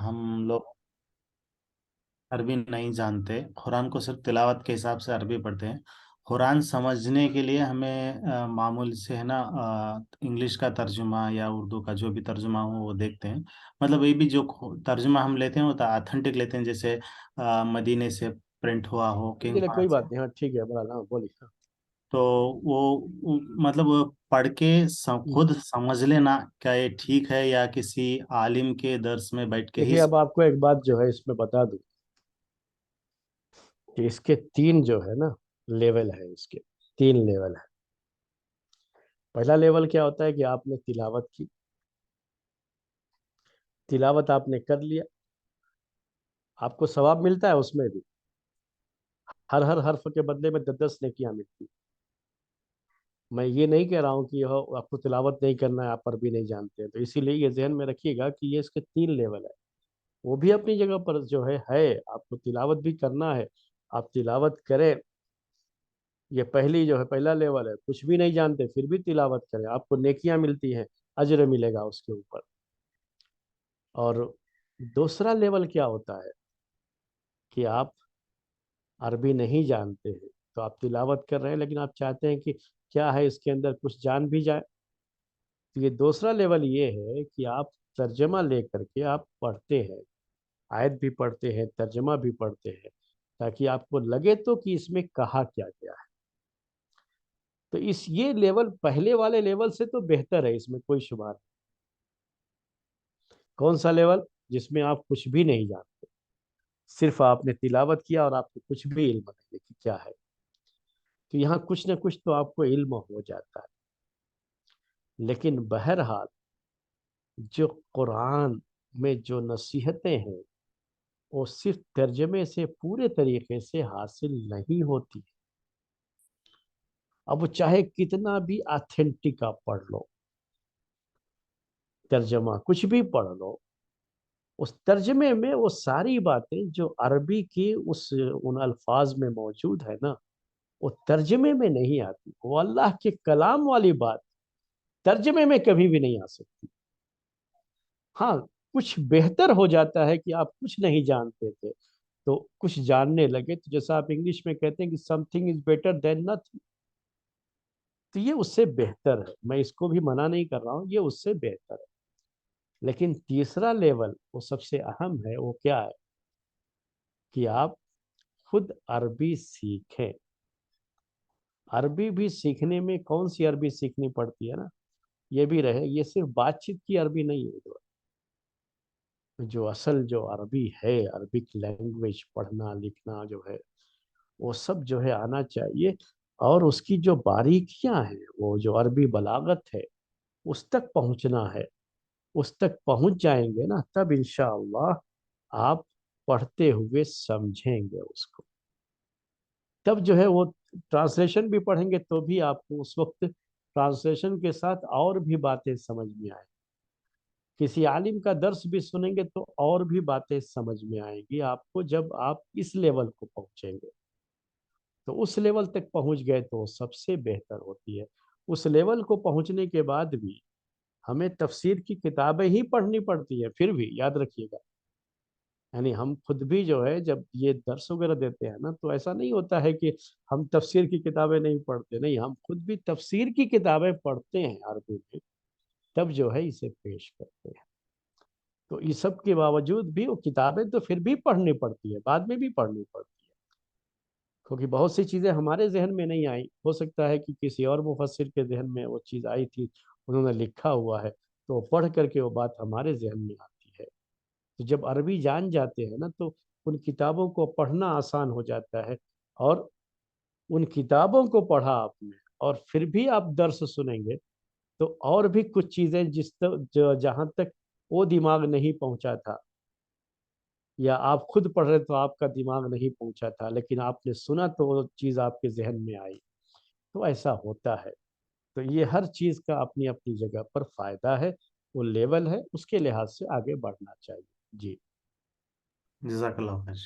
ہم لوگ عربی نہیں جانتے، قرآن کو صرف تلاوت کے حساب سے عربی پڑھتے ہیں۔ قرآن سمجھنے کے لیے ہمیں معمول سے ہے نا انگلش کا ترجمہ یا اردو کا جو بھی ترجمہ ہو وہ دیکھتے ہیں۔ مطلب یہ بھی جو ترجمہ ہم لیتے ہیں وہ تو اتھینٹک لیتے ہیں، جیسے مدینے سے پرنٹ ہوا ہو، چلیے کنگ کوئی خان سے۔ بات نہیں، ہاں ٹھیک ہے بہرحال، ہاں بولیے، ہاں۔ تو وہ مطلب وہ پڑھ کے خود سمجھ لینا کیا یہ ٹھیک ہے، یا کسی عالم کے درس میں بیٹھ کے ہی دیکھیے اب آپ کو ایک بات جو ہے اس میں بتا دوں کہ اس کے تین جو ہے نا لیول ہے، اس کے تین لیول ہے۔ پہلا لیول کیا ہوتا ہے کہ آپ نے تلاوت کی، تلاوت آپ نے کر لیا، آپ کو ثواب ملتا ہے اس میں بھی، ہر حرف کے بدلے میں 10 نیکیاں ملتی۔ میں یہ نہیں کہہ رہا ہوں کہ آپ کو تلاوت نہیں کرنا ہے، آپ عربی نہیں جانتے ہیں، تو اسی لیے یہ ذہن میں رکھیے گا کہ یہ اس کے تین لیول ہے۔ وہ بھی اپنی جگہ پر جو ہے آپ کو تلاوت بھی کرنا ہے، آپ تلاوت کریں، یہ پہلی جو ہے پہلا لیول ہے۔ کچھ بھی نہیں جانتے پھر بھی تلاوت کریں، آپ کو نیکیاں ملتی ہیں، اجر ملے گا اس کے اوپر۔ اور دوسرا لیول کیا ہوتا ہے کہ آپ عربی نہیں جانتے ہیں، تو آپ تلاوت کر رہے ہیں لیکن آپ چاہتے ہیں کہ کیا ہے اس کے اندر، کچھ جان بھی جائے۔ تو یہ دوسرا لیول یہ ہے کہ آپ ترجمہ لے کر کے آپ پڑھتے ہیں، آیت بھی پڑھتے ہیں، ترجمہ بھی پڑھتے ہیں، تاکہ آپ کو لگے تو کہ اس میں کہا کیا گیا ہے۔ تو یہ لیول پہلے والے لیول سے تو بہتر ہے، اس میں کوئی شبہ نہیں۔ کون سا لیول؟ جس میں آپ کچھ بھی نہیں جانتے، صرف آپ نے تلاوت کیا اور آپ کو کچھ بھی علم نہیں ہے کہ کیا ہے، تو یہاں کچھ نہ کچھ تو آپ کو علم ہو جاتا ہے۔ لیکن بہرحال جو قرآن میں جو نصیحتیں ہیں وہ صرف ترجمے سے پورے طریقے سے حاصل نہیں ہوتی۔ اب وہ چاہے کتنا بھی آتھینٹک آپ پڑھ لو، ترجمہ کچھ بھی پڑھ لو، اس ترجمے میں وہ ساری باتیں جو عربی کی ان الفاظ میں موجود ہے نا، وہ ترجمے میں نہیں آتی۔ وہ اللہ کے کلام والی بات ترجمے میں کبھی بھی نہیں آ سکتی۔ ہاں، کچھ بہتر ہو جاتا ہے کہ آپ کچھ نہیں جانتے تھے تو کچھ جاننے لگے، تو جیسا آپ انگلش میں کہتے ہیں کہ some thing is better than nothing, تو یہ اس سے بہتر ہے۔ میں اس کو بھی منع نہیں کر رہا ہوں، یہ اس سے بہتر ہے۔ لیکن تیسرا لیول وہ سب سے اہم ہے، وہ کیا ہے کہ آپ خود عربی سیکھیں۔ عربی بھی سیکھنے میں کون سی عربی سیکھنی پڑتی ہے نا، یہ بھی رہے، یہ صرف بات چیت کی عربی نہیں ہے۔ جو اصل جو عربی ہے، عربک لینگویج پڑھنا لکھنا جو ہے، وہ سب جو ہے آنا چاہیے، اور اس کی جو باریکیاں ہیں، وہ جو عربی بلاغت ہے، اس تک پہنچنا ہے۔ اس تک پہنچ جائیں گے نا، تب انشاءاللہ آپ پڑھتے ہوئے سمجھیں گے اس کو۔ تب جو ہے وہ ٹرانسلیشن بھی پڑھیں گے تو بھی آپ کو اس وقت ٹرانسلیشن کے ساتھ اور بھی باتیں سمجھ میں آئیں۔ کسی عالم کا درس بھی سنیں گے تو اور بھی باتیں سمجھ میں آئیں گی آپ کو، جب آپ اس لیول کو پہنچیں گے۔ تو اس لیول تک پہنچ گئے تو سب سے بہتر ہوتی ہے۔ اس لیول کو پہنچنے کے بعد بھی ہمیں تفسیر کی کتابیں ہی پڑھنی پڑتی ہے، پھر بھی یاد رکھیے گا، یعنی ہم خود بھی جو ہے جب یہ درس وغیرہ دیتے ہیں نا، تو ایسا نہیں ہوتا ہے کہ ہم تفسیر کی کتابیں نہیں پڑھتے، نہیں، ہم خود بھی تفسیر کی کتابیں پڑھتے ہیں عربی میں، تب جو ہے اسے پیش کرتے ہیں۔ تو یہ سب کے باوجود بھی وہ کتابیں تو پھر بھی پڑھنی پڑتی ہے، بعد میں بھی پڑھنی پڑتی ہے، کیونکہ بہت سی چیزیں ہمارے ذہن میں نہیں آئیں، ہو سکتا ہے کہ کسی اور مفسر کے ذہن میں وہ چیز آئی تھی، انہوں نے لکھا ہوا ہے، تو پڑھ کر کے وہ بات ہمارے ذہن میں آتی ہے۔ تو جب عربی جان جاتے ہیں نا تو ان کتابوں کو پڑھنا آسان ہو جاتا ہے، اور ان کتابوں کو پڑھا آپ نے اور پھر بھی آپ درس سنیں گے تو اور بھی کچھ چیزیں جہاں تک وہ دماغ نہیں پہنچا تھا، یا آپ خود پڑھ رہے تو آپ کا دماغ نہیں پہنچا تھا، لیکن آپ نے سنا تو وہ چیز آپ کے ذہن میں آئی، تو ایسا ہوتا ہے۔ تو یہ ہر چیز کا اپنی اپنی جگہ پر فائدہ ہے، وہ لیول ہے، اس کے لحاظ سے آگے بڑھنا چاہیے۔ جی جزاک اللہ خیر۔